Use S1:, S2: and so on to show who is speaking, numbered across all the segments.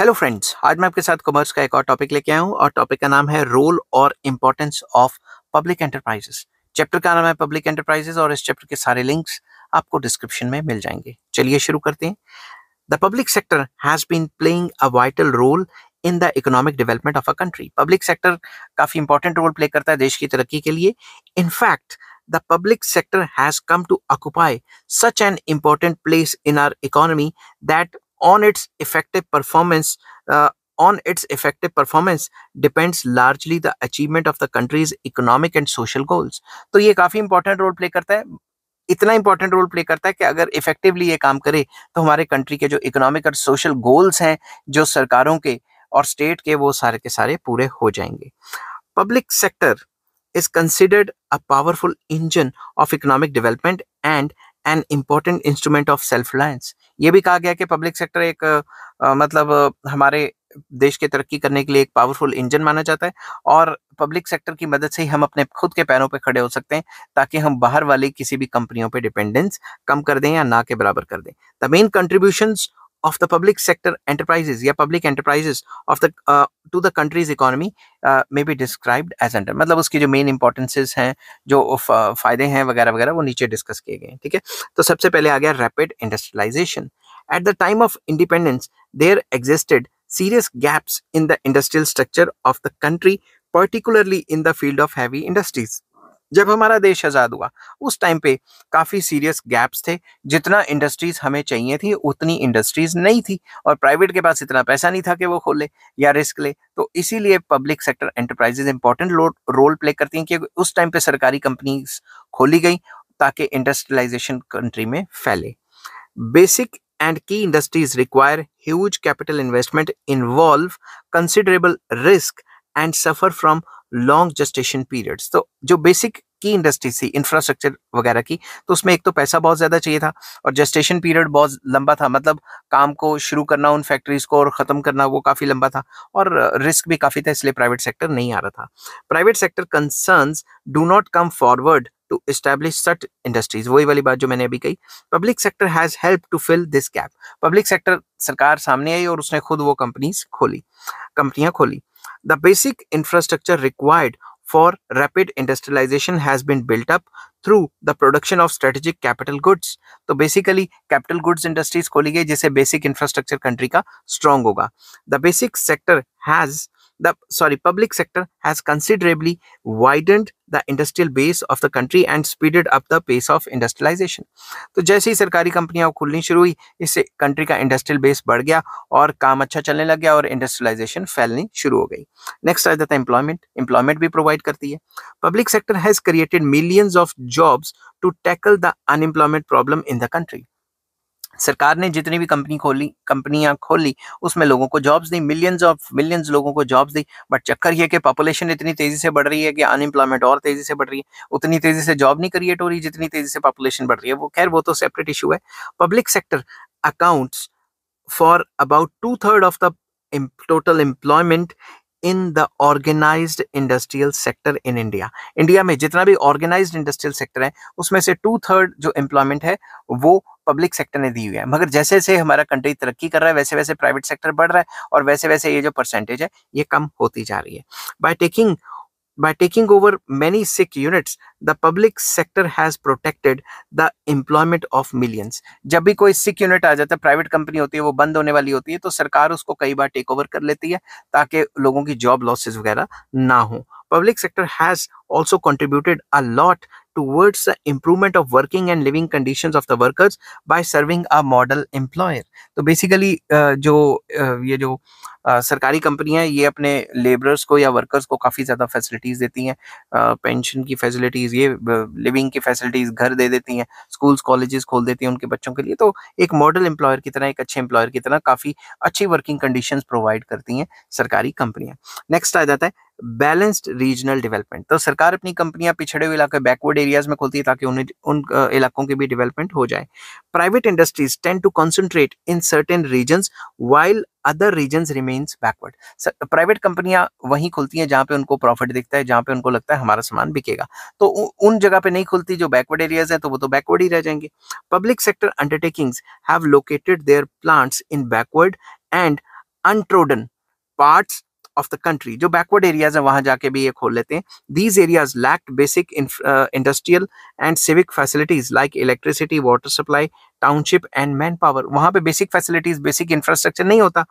S1: Hello friends, आज मैं आपके साथ कॉमर्स का एक और टॉपिक लेके आया हूँ और टॉपिक का नाम है रोल और importance of public enterprises. Chapter का नाम है पब्लिक एंटरप्राइजेस और इस चैप्टर के सारे लिंक्स आपको डिस्क्रिप्शन में मिल जाएंगे। चलिए शुरू करते हैं। The public sector has been playing a vital role in the economic development of a country. Public sector काफी इंपॉर्टेंट रोल प्ले करता है देश की तरक्की के लिए। In fact the public sector has come to occupy such an important place in our economy that on its effective performance uh, depends largely the achievement of the country's economic and social goals। तो ये काफी important role play करता है। इतना important role play करता है कि अगर इफेक्टिवली ये काम करे तो हमारे कंट्री के जो इकोनॉमिक और सोशल गोल्स हैं, जो सरकारों के और स्टेट के, वो सारे के सारे पूरे हो जाएंगे। Public sector is considered a powerful engine of economic development and an important instrument of self-reliance। ये भी कहा गया कि पब्लिक सेक्टर एक हमारे देश के तरक्की करने के लिए एक पावरफुल इंजन माना जाता है और पब्लिक सेक्टर की मदद से ही हम अपने खुद के पैरों पे खड़े हो सकते हैं ताकि हम बाहर वाली किसी भी कंपनियों पे डिपेंडेंस कम कर दें या ना के बराबर कर दें। The main contributions of the public sector enterprises या public enterprises of the to the country's economy may be described as under। मतलब उसकी जो मेन इंपॉर्टेंसेस हैं, जो फायदे हैं वगैरह वगैरह, वो नीचे डिस्कस किए गए हैं। ठीक है, तो सबसे पहले आ गया rapid industrialisation. At the time of independence there existed serious gaps in the industrial structure of the country, particularly in the field of heavy industries। जब हमारा देश आजाद हुआ उस टाइम पे काफी सीरियस गैप्स थे। जितना इंडस्ट्रीज हमें चाहिए थी उतनी इंडस्ट्रीज नहीं थी और प्राइवेट के पास इतना पैसा नहीं था कि वो खोले या रिस्क ले। तो इसीलिए public sector enterprises important role play करती हैं कि उस टाइम पे सरकारी कंपनीज खोली गई ताकि इंडस्ट्रियलाइजेशन कंट्री में फैले। Basic and key industries require huge capital investment, involve considerable risk and suffer from long gestation periods। तो जो बेसिक की इंडस्ट्री थी इंफ्रास्ट्रक्चर वगैरह की, तो उसमें एक तो पैसा बहुत ज्यादा चाहिए था और जेस्टेशन पीरियड बहुत लंबा था। मतलब काम को शुरू करना उन फैक्ट्रीज को और खत्म करना वो काफी लंबा था और रिस्क भी काफी था, इसलिए प्राइवेट सेक्टर नहीं आ रहा था। Private sector concerns do not come forward to establish such industries. वही वाली बात जो मैंने अभी कही, public sector has help to fill this gap. Public sector सरकार सामने आई और उसने खुद वो कंपनियां खोली। The basic infrastructure required for rapid industrialization has been built up through the production of strategic capital goods। तो बेसिकली कैपिटल गुड्स इंडस्ट्रीज खोली गई जिससे बेसिक इंफ्रास्ट्रक्चर कंट्री का स्ट्रांग होगा। The basic sector has public sector has considerably widened the industrial base of the country and speeded up the pace of industrialization। तो जैसे ही सरकारी कंपनियां खुलनी शुरू हुई, इससे कंट्री का इंडस्ट्रियल बेस बढ़ गया और काम अच्छा चलने लग गया और इंडस्ट्रियलाइजेशन फैलनी शुरू हो गई। नेक्स्ट आ जाता है एम्प्लॉयमेंट भी प्रोवाइड करती है। Public sector has created millions of jobs to tackle the unemployment problem in the country. सरकार ने जितनी भी कंपनियां खोली उसमें लोगों को जॉब्स दी, मिलियंस लोगों को जॉब्स दी। बट चक्कर ये कि पॉपुलेशन इतनी तेजी से बढ़ रही है कि अनएम्प्लॉयमेंट और तेजी से बढ़ रही है। उतनी तेजी से जॉब नहीं क्रिएट हो रही जितनी तेजी से पॉपुलेशन बढ़ रही है। वो खैर वो तो सेपरेट इशू है। Public sector accounts for about 2/3 of the total employment in the organised industrial sector in India. India में जितना भी ऑर्गेनाइज्ड इंडस्ट्रियल सेक्टर है उसमें से 2/3 जो एम्प्लॉयमेंट है वो पब्लिक सेक्टर ने दी हुई है। मगर जैसे जैसे हमारा कंट्री तरक्की कर रहा है वैसे वैसे प्राइवेट सेक्टर बढ़ रहा है और वैसे वैसे ये जो परसेंटेज है ये कम होती जा रही है। By taking over many sick units, the public sector has protected the employment of millions। जब भी कोई सिक यूनिट आ जाता है, प्राइवेट कंपनी होती है, वो बंद होने वाली होती है, तो सरकार उसको कई बार टेक ओवर कर लेती है ताकि लोगों की जॉब लॉसेस वगैरह ना हो। Public sector has also contributed a lot towards the improvement of working and living conditions of the workers by serving a model employer। तो बेसिकली ये जो सरकारी कंपनियां ये अपने लेबरर्स को या वर्कर्स को काफ़ी ज़्यादा फैसिलिटीज़ देती हैं, पेंशन की फैसिलिटीज़, ये लिविंग की फैसिलिटीज़, घर दे देती हैं, स्कूल्स कॉलेजेस खोल देती हैं उनके बच्चों के लिए। तो एक मॉडल एम्प्लॉयर की तरह, एक अच्छे एम्प्लॉयर की तरह काफ़ी अच्छी वर्किंग कंडीशंस प्रोवाइड करती हैं सरकारी कंपनियां। नेक्स्ट आ जाता है बैलेंस्ड रीजनल डेवलपमेंट। तो सरकार अपनी कंपनियां पिछड़े हुए इलाके, बैकवर्ड एरियाज में खोलती है ताकि उन इलाकों की भी डेवलपमेंट हो जाए। Private industries tend to concentrate in certain regions while other regions remains backward. Private कंपनियां वहीं खुलती हैं जहां पे उनको प्रॉफिट दिखता है, जहां पे उनको लगता है हमारा सामान बिकेगा। तो उन जगह पे नहीं खुलती जो बैकवर्ड एरियाज हैं, तो वो तो बैकवर्ड ही रह जाएंगे। Public sector undertakings have located their plants in backward and untrodden parts of the country, जो बैकवर्ड एरियाज है वहां जाके भी ये खोल लेते हैं. These areas lacked basic industrial and civic facilities like electricity, water supply, township and man power. वहां पे बेसिक फैसिलिटीज, बेसिक इंफ्रास्ट्रक्चर नहीं होता.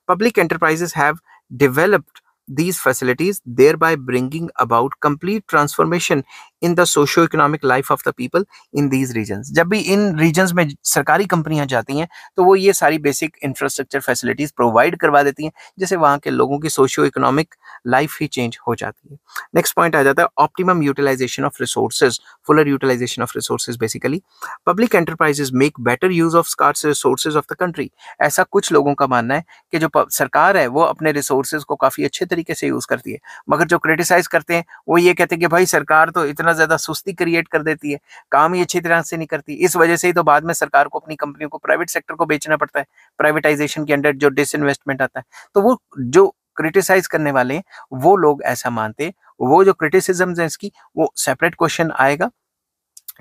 S1: Public enterprises have developed these facilities, thereby bringing about complete transformation in the socio-economic life of the people in these regions. जब भी इन regions में सरकारी कंपनियां जाती हैं तो वो ये सारी बेसिक इंफ्रास्ट्रक्चर फैसिलिटीज प्रोवाइड करवा देती हैं, जिससे वहाँ के लोगों की सोशियो इकोनॉमिक लाइफ ही चेंज हो जाती है. नेक्स्ट पॉइंट आ जाता है optimum utilisation of resources, fuller utilisation of resources. Basically public enterprises make better use of scarce resources of the country. ऐसा कुछ लोगों का मानना है कि जो सरकार है वो अपने रिसोर्सेज को काफी अच्छे तरीके से यूज करती है, मगर जो क्रिटिसाइज करते हैं वो ये कहते हैं कि भाई सरकार तो इतना ज्यादा सुस्ती क्रिएट कर देती है, काम ही अच्छी तरह से नहीं करती. इस वजह से ही तो बाद में सरकार को अपनी कंपनियों को प्राइवेट सेक्टर को बेचना पड़ता है. प्राइवेटाइजेशन के अंडर जो डिसइन्वेस्टमेंट आता है, तो वो जो क्रिटिसाइज करने वाले हैं वो लोग ऐसा मानते हैं. वो जो क्रिटिसिज्म है इसकी वो सेपरेट क्वेश्चन आएगा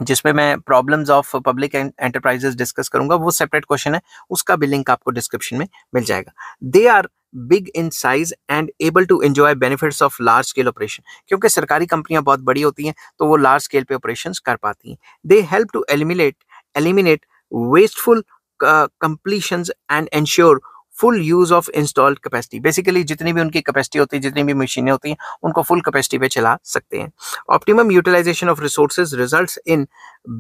S1: जिसमें मैं problems of public enterprises discuss करूंगा, वो सेपरेट क्वेश्चन है, उसका भी लिंक आपको डिस्क्रिप्शन में मिल जाएगा. They are big in size and able to enjoy benefits of large scale operation. क्योंकि सरकारी कंपनियां बहुत बड़ी होती हैं तो वो लार्ज स्केल पे ऑपरेशन कर पाती हैं. They help to eliminate wasteful completions and ensure full use of installed capacity. Basically जितनी भी उनकी कैपेसिटी होती है, जितनी भी मशीनें होती हैं, उनको फुल कैपेसिटी पे चला सकते हैं. Optimum utilisation of resources results in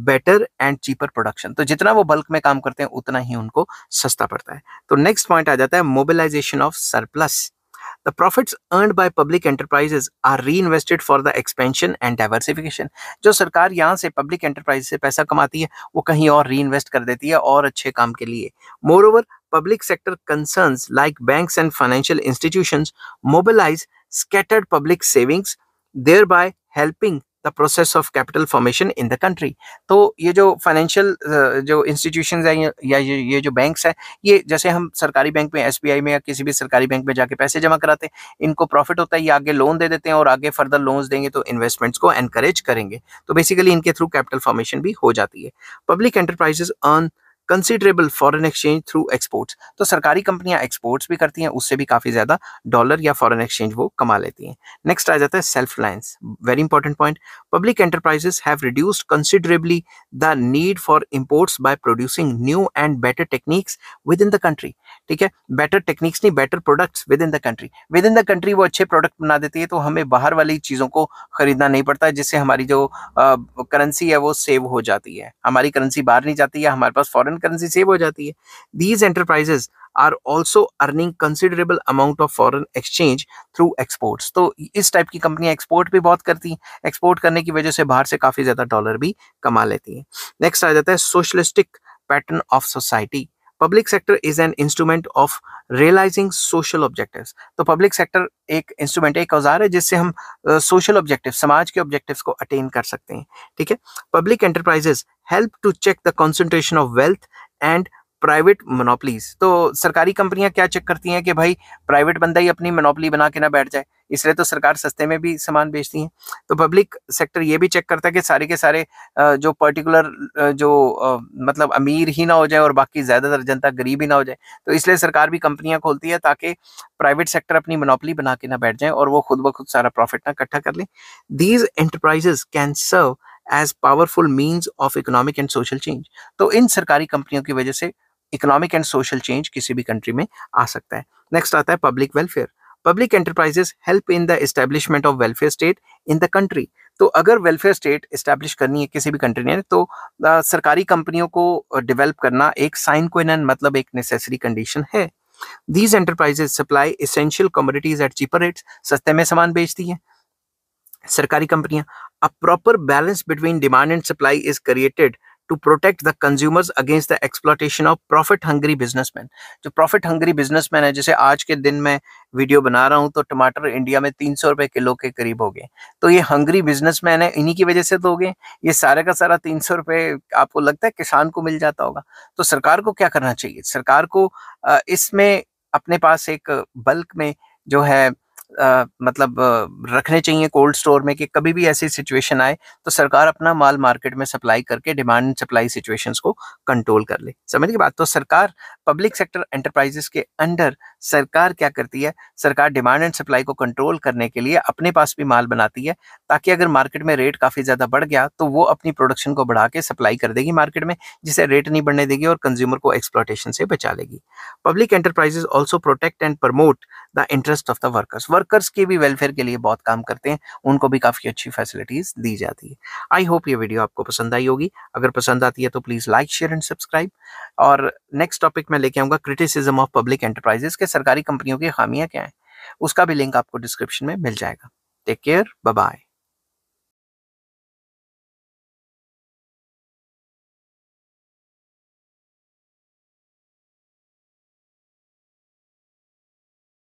S1: better and cheaper production. तो जितना वो बल्क में काम करते हैं उतना ही उनको सस्ता पड़ता है. तो नेक्स्ट पॉइंट आ जाता है mobilisation of surplus. The profits earned by public enterprises are reinvested for the expansion and diversification. जो सरकार यहाँ से पब्लिक एंटरप्राइज से पैसा कमाती है वो कहीं और रीइन्वेस्ट कर देती है और अच्छे काम के लिए. Moreover, public sector concerns like banks and financial institutions mobilize scattered public savings, thereby helping the process of capital formation in the country. तो ये जो फाइनेंशियल जो इंस्टीट्यूशंस हैं या ये जो बैंक्स हैं, ये जैसे हम सरकारी बैंक में, एसबीआई में या किसी भी सरकारी बैंक में जाके पैसे जमा कराते हैं, इनको प्रॉफिट होता है, ये आगे लोन दे देते हैं और आगे फर्दर लोन्स देंगे तो इन्वेस्टमेंट्स को एनकरेज करेंगे. तो बेसिकली इनके थ्रू कैपिटल फॉर्मेशन भी हो जाती है. Public enterprises earn considerable foreign exchange through exports. तो सरकारी कंपनियां एक्सपोर्ट्स भी करती हैं, उससे भी काफी ज्यादा डॉलर या फॉरेन एक्सचेंज वो कमा लेती हैं. नेक्स्ट आ जाता है self reliance. Very important point. Public enterprises have reduced considerably the need for imports by producing new and better techniques with in the country. ठीक है, बेटर टेक्निक्स नहीं, better products with in the country. With in the country वो अच्छे product बना देती है, तो हमें बाहर वाली चीजों को खरीदना नहीं पड़ता, जिससे हमारी जो करेंसी है वो सेव हो जाती है. हमारी करेंसी बाहर नहीं जाती है, हमारे पास फॉरेन करेंसी सेव हो जाती है. These enterprises are also earning considerable amount of foreign exchange through exports. तो इस टाइप की कंपनियां एक्सपोर्ट भी बहुत करती हैं. एक्सपोर्ट करने की वजह से बाहर से काफी ज्यादा डॉलर भी कमा लेती हैं. नेक्स्ट आ जाता है socialistic pattern of society. Public sector is an instrument of realising social objectives. तो पब्लिक सेक्टर एक इंस्ट्रूमेंट, एक औजार है जिससे हम सोशल ऑब्जेक्टिव, समाज के ऑब्जेक्टिव्स को अटेन कर सकते हैं. ठीक है, public enterprises help to check the concentration of wealth and private monopolies. तो सरकारी कंपनियां क्या चेक करती हैं कि भाई प्राइवेट बंदा ही अपनी मोनोपली बना के ना बैठ जाए, इसलिए तो सरकार सस्ते में भी सामान बेचती है. तो पब्लिक सेक्टर ये भी चेक करता है कि सारे के सारे जो पर्टिकुलर मतलब अमीर ही ना हो जाए और बाकी ज्यादातर जनता गरीब ही ना हो जाए. तो इसलिए सरकार भी कंपनियां खोलती है ताकि प्राइवेट सेक्टर अपनी मोनोपली बना के ना बैठ जाए और वो खुद ब खुद सारा प्रॉफिट ना इकट्ठा कर ले. These enterprises can serve as powerful means of economic and social change. तो इन सरकारी कंपनियों की वजह से इकोनॉमिक एंड सोशल चेंज किसी भी कंट्री में आ सकता है. नेक्स्ट आता है public welfare. Public enterprises help in the establishment of welfare state in the country. तो अगर वेलफेयर स्टेट एस्टेब्लिश करनी है किसी भी कंट्री ने, तो सरकारी कंपनियों को डेवलप करना एक साइन क्वा नॉन, मतलब एक नेसेसरी कंडीशन है. These enterprises supply essential commodities at cheaper rates. सस्ते में सामान बेचती है सरकारी कंपनियां. A proper balance between demand and supply is created to protect the consumers against the exploitation of profit hungry businessmen. जो profit hungry businessmen है, जैसे आज के दिन मैं वीडियो बना रहा हूँ तो टमाटर इंडिया में 300 रुपए किलो के करीब हो गए. तो ये हंगरी बिजनेसमैन है, इन्हीं की वजह से तो हो गए. ये सारे का सारा 300 रुपए आपको लगता है किसान को मिल जाता होगा? तो सरकार को क्या करना चाहिए? सरकार को इसमें अपने पास एक बल्क में जो है मतलब रखने चाहिए कोल्ड स्टोर में कि कभी भी ऐसी सिचुएशन आए तो सरकार अपना माल मार्केट में सप्लाई करके डिमांड एंड सप्लाई सिचुएशंस को कंट्रोल कर ले। समझ की बात? तो सरकार पब्लिक सेक्टर एंटरप्राइजेस के अंडर सरकार क्या करती है, सरकार डिमांड एंड सप्लाई को कंट्रोल करने के लिए अपने पास भी माल बनाती है, ताकि अगर मार्केट में रेट काफ़ी ज़्यादा बढ़ गया तो वो अपनी प्रोडक्शन को बढ़ा के सप्लाई कर देगी मार्केट में, जिससे रेट नहीं बढ़ने देगी और कंज्यूमर को एक्सप्लॉयटेशन से बचा लेगी। Public enterprises also protect and promote the interest of the workers. Workers के भी वेलफेयर के लिए बहुत काम करते हैं, उनको भी काफ़ी अच्छी फैसिलिटीज़ दी जाती है। आई होप ये वीडियो आपको पसंद आई होगी। अगर पसंद आती है तो please like, share and subscribe. और नेक्स्ट टॉपिक मैं लेके आऊँगा क्रिटिसिज्म ऑफ पब्लिक एंटरप्राइजेस के सरकारी कंपनियों की खामियाँ क्या हैं। उसका भी लिंक आपको डिस्क्रिप्शन में मिल जाएगा। Take care, bye bye.